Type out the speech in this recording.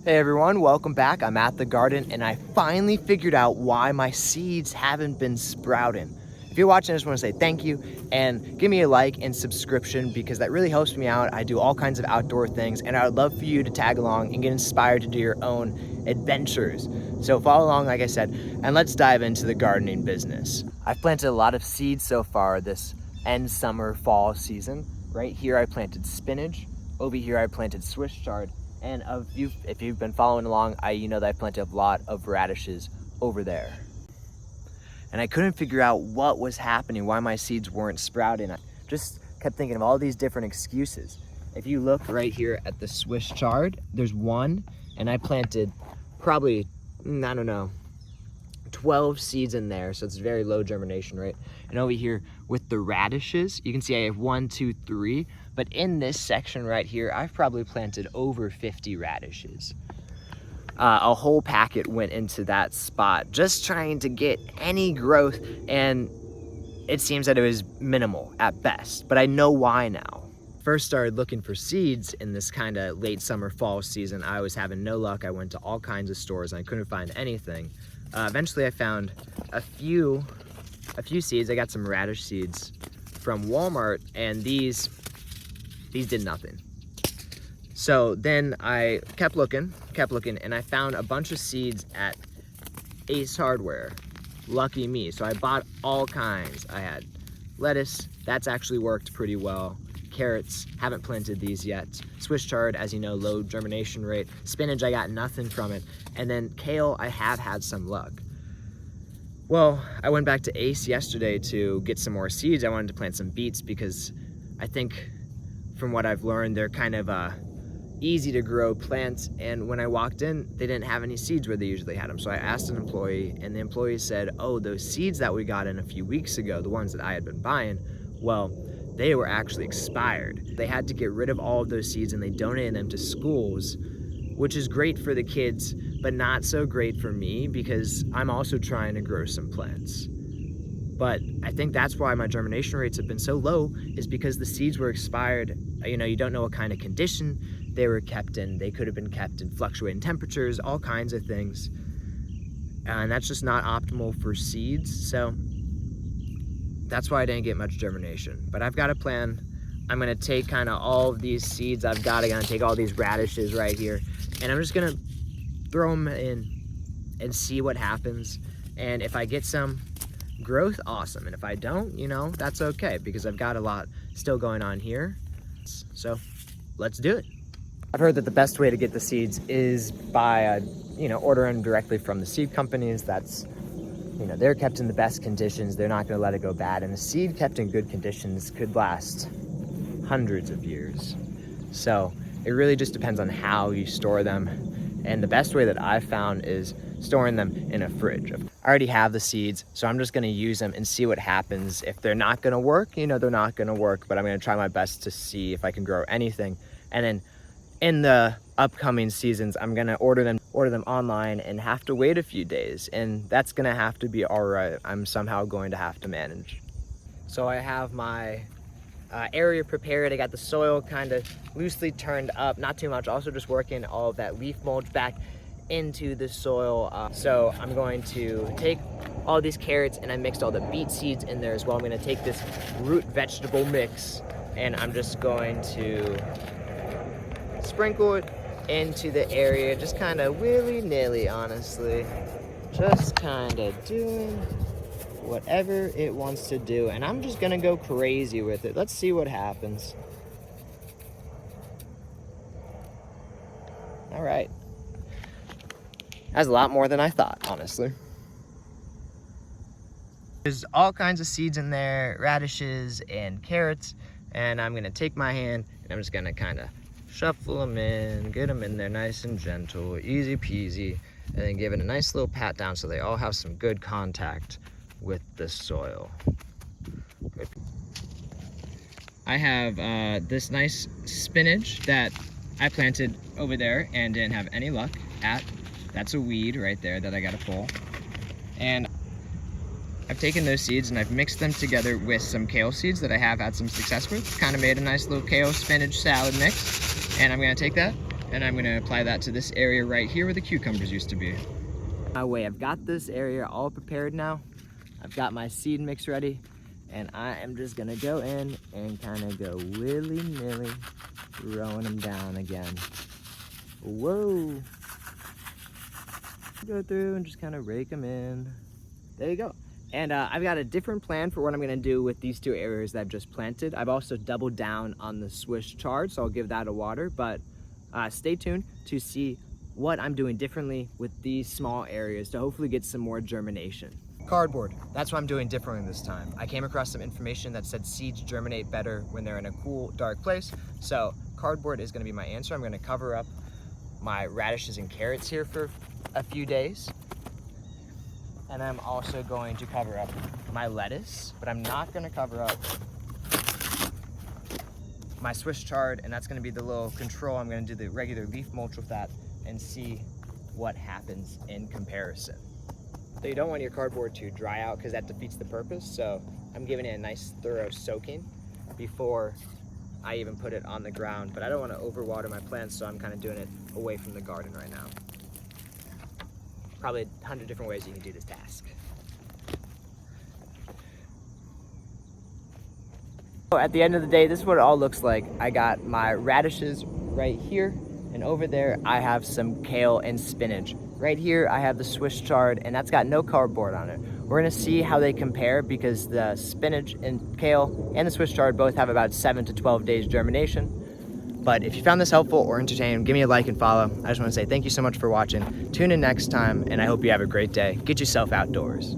Hey everyone, welcome back. I'm at the garden and I finally figured out why my seeds haven't been sprouting. If you're watching, I just want to say thank you and give me a like and subscription because that really helps me out. I do all kinds of outdoor things and I would love for you to tag along and get inspired to do your own adventures. So follow along, like I said, and let's dive into the gardening business. I've planted a lot of seeds so far this end summer fall season. Right here I planted spinach. Over here I planted Swiss chard. And if you've been following along, you know that I planted a lot of radishes over there. And I couldn't figure out what was happening, why my seeds weren't sprouting. I just kept thinking of all these different excuses. If you look right here at the Swiss chard, there's one, and I planted probably, 12 seeds in there, so it's very low germination rate. And over here with the radishes, you can see I have 1, 2, 3, but in this section right here, I've probably planted over 50 radishes. A whole packet went into that spot, just trying to get any growth, and it seems that it was minimal at best, but I know why now. First started looking for seeds in this kind of late summer fall season. I was having no luck. I went to all kinds of stores and I couldn't find anything. Eventually I found a few seeds. I got some radish seeds from Walmart, and these did nothing. So then I kept looking, and I found a bunch of seeds at Ace Hardware. Lucky me. So I bought all kinds. I had lettuce, that's actually worked pretty well. Carrots, haven't planted these yet. Swiss chard, as you know, low germination rate. Spinach, I got nothing from it. And then kale, I have had some luck. Well, I went back to Ace yesterday to get some more seeds. I wanted to plant some beets because I think from what I've learned, they're kind of easy to grow plants. And when I walked in, they didn't have any seeds where they usually had them. So I asked an employee, and the employee said, oh, those seeds that we got in a few weeks ago, the ones that I had been buying, well, they were actually expired. They had to get rid of all of those seeds and they donated them to schools, which is great for the kids, but not so great for me because I'm also trying to grow some plants. But I think that's why my germination rates have been so low, is because the seeds were expired. You know, you don't know what kind of condition they were kept in. They could have been kept in fluctuating temperatures, all kinds of things. And that's just not optimal for seeds. So that's why I didn't get much germination. But I've got a plan. I'm gonna take kind of all of these seeds I've got. I'm gonna take all these radishes right here, and I'm just gonna throw them in and see what happens. And if I get some growth, awesome. And if I don't, you know, that's okay because I've got a lot still going on here. So let's do it. I've heard that the best way to get the seeds is by, ordering directly from the seed companies. That's, they're kept in the best conditions. They're not going to let it go bad. And a seed kept in good conditions could last hundreds of years. So it really just depends on how you store them. And the best way that I've found is storing them in a fridge. I already have the seeds, so I'm just going to use them and see what happens. If they're not going to work, they're not going to work, but I'm going to try my best to see if I can grow anything. And then in the upcoming seasons, I'm going to order them online and have to wait a few days, and that's going to have to be all right. I'm somehow going to have to manage. So I have my area prepared. I got the soil kind of loosely turned up, not too much. Also just working all of that leaf mulch back into the soil. So I'm going to take all these carrots, and I mixed all the beet seeds in there as well. I'm going to take this root vegetable mix, and I'm just going to sprinkle it into the area, just kind of willy-nilly, honestly. Just kind of doing whatever it wants to do, and I'm just gonna go crazy with it. Let's see what happens. All right. That's a lot more than I thought, honestly. There's all kinds of seeds in there, radishes and carrots, and I'm gonna take my hand and I'm just gonna kind of shuffle them in, get them in there nice and gentle, easy peasy, and then give it a nice little pat down so they all have some good contact with the soil. Good. I have this nice spinach that I planted over there and didn't have any luck at. That's a weed right there that I gotta pull. And I've taken those seeds and I've mixed them together with some kale seeds that I have had some success with. Kind of made a nice little kale spinach salad mix. And I'm gonna take that And I'm gonna apply that to this area right here where the cucumbers used to be. I've got this area all prepared now. I've got my seed mix ready, and I am just gonna go in and kind of go willy-nilly, throwing them down again. Whoa. Go through and just kind of rake them in. There you go. And I've got a different plan for what I'm gonna do with these two areas that I've just planted. I've also doubled down on the Swiss chard, so I'll give that a water, but stay tuned to see what I'm doing differently with these small areas to hopefully get some more germination. Cardboard, that's what I'm doing differently this time. I came across some information that said seeds germinate better when they're in a cool, dark place. So cardboard is gonna be my answer. I'm gonna cover up my radishes and carrots here for a few days. And I'm also going to cover up my lettuce, but I'm not gonna cover up my Swiss chard, and that's gonna be the little control. I'm gonna do the regular leaf mulch with that and see what happens in comparison. So you don't want your cardboard to dry out because that defeats the purpose. So I'm giving it a nice thorough soaking before I even put it on the ground, but I don't want to overwater my plants, so I'm kind of doing it away from the garden right now. Probably 100 different ways you can do this task. So at the end of the day, this is what it all looks like. I got my radishes right here, and over there I have some kale and spinach. Right here I have the Swiss chard, and that's got no cardboard on it. We're gonna see how they compare because the spinach and kale and the Swiss chard both have about 7 to 12 days germination. But if you found this helpful or entertaining, give me a like and follow. I just wanna say thank you so much for watching. Tune in next time, and I hope you have a great day. Get yourself outdoors.